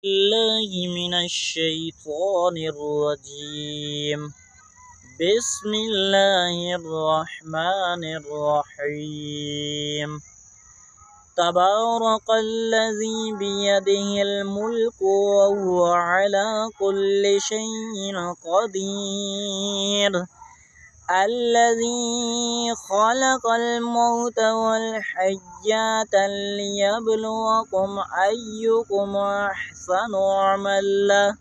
الله من الشيطان الرجيم. بسم الله الرحمن الرحيم. تبارك الذي بيده الملك وهو على كل شيء قدير. الذي خلق الموت والحياة ليبلوكم أيكم أحسن عملا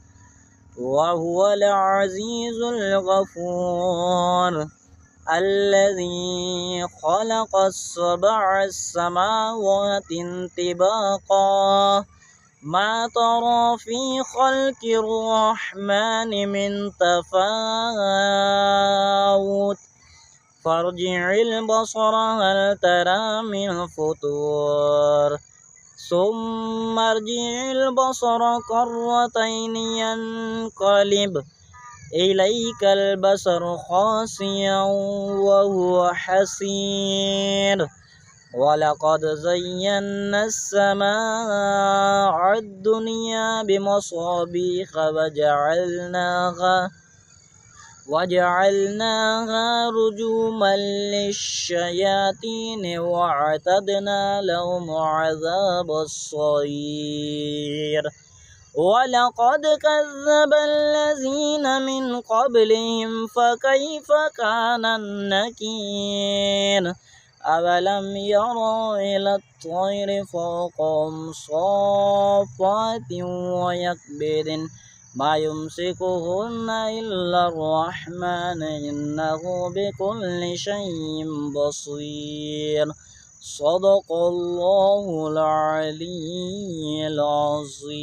وهو العزيز الغفور. الذي خلق السبع السماوات طباقا ما ترى في خلق الرحمن من تفاوت فارجع البصر هل ترى من فطور ثم ارجع البصر كرتين ينقلب إليك البصر خاسئا وهو حسير. ولقد زينا السماء الدنيا بمصابيح وجعلناها رجوما للشياطين وأعتدنا لهم عذاب السعير. ولقد كذب الذين من قبلهم فكيف كان النكير. أولم يروا إلى الطير فوقهم صافات ويكبر ما يمسكهن إلا الرحمن إنه بكل شيء بصير. صدق الله العلي العظيم.